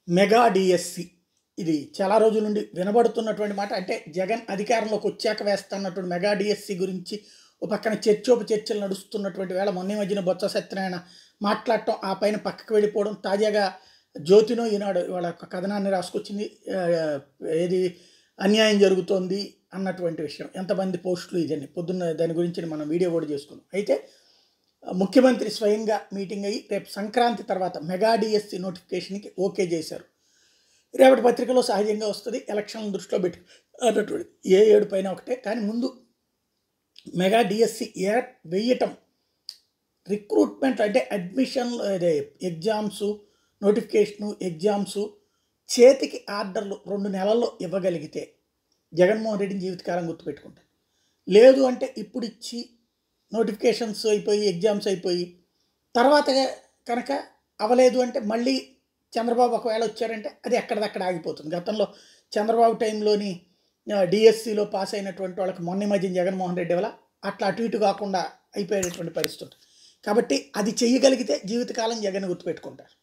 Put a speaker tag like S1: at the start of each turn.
S1: Mega DSC ఇది చాలా రోజుల నుండి వినబడుతున్నటువంటి మాట. అంటే జగన్ అధికారంలోకి వచ్చాక వేస్తున్నటువంటి మెగా డిఎస్సి గురించి ఓ పక్కన చర్చోపచర్చలు నడుస్తున్నటువంటి వేళ మొన్న ఈ మధ్యన బొత్స సత్యనారాయణ మాట్లాడటం, ఆ పైన పక్కకు వెళ్ళిపోవడం, తాజాగా జ్యోతినో ఈనాడు వాళ్ళ ఒక కథనాన్ని రాసుకొచ్చింది. ఏది అన్యాయం జరుగుతోంది అన్నటువంటి విషయం, ఎంతమంది పోస్టులు ఇదండి. పొద్దున్న దాని గురించి మనం వీడియో కూడా చేసుకున్నాం. అయితే ముఖ్యమంత్రి స్వయంగా మీటింగ్ అయ్యి రేపు సంక్రాంతి తర్వాత మెగా డిఎస్సి నోటిఫికేషన్కి ఓకే చేశారు. రేపటి పత్రికలో సహజంగా వస్తుంది, ఎలక్షన్లను దృష్టిలో పెట్టి అన్నటువంటి ఏ ఏడు పైన ఒకటే. కానీ ముందు మెగా డిఎస్సి వేయటం, రిక్రూట్మెంట్ అంటే అడ్మిషన్, అదే ఎగ్జామ్స్ నోటిఫికేషను, ఎగ్జామ్స్ చేతికి ఆర్డర్లు 2 నెలల్లో ఇవ్వగలిగితే జగన్మోహన్ రెడ్డిని జీవితకాలం గుర్తుపెట్టుకుంటారు. లేదు అంటే ఇప్పుడు ఇచ్చి నోటిఫికేషన్స్ అయిపోయి ఎగ్జామ్స్ అయిపోయి తర్వాత కనుక అవ్వలేదు అంటే మళ్ళీ చంద్రబాబు ఒకవేళ వచ్చారంటే అది ఎక్కడిదక్కడ ఆగిపోతుంది. గతంలో చంద్రబాబు టైంలోని డిఎస్సిలో పాస్ అయినటువంటి వాళ్ళకి మొన్న ఈ మధ్యన జగన్మోహన్ రెడ్డి వల్ల అట్లా అటు ఇటు కాకుండా అయిపోయేటటువంటి పరిస్థితి. కాబట్టి అది చెయ్యగలిగితే జీవితకాలం జగన్ గుర్తుపెట్టుకుంటారు.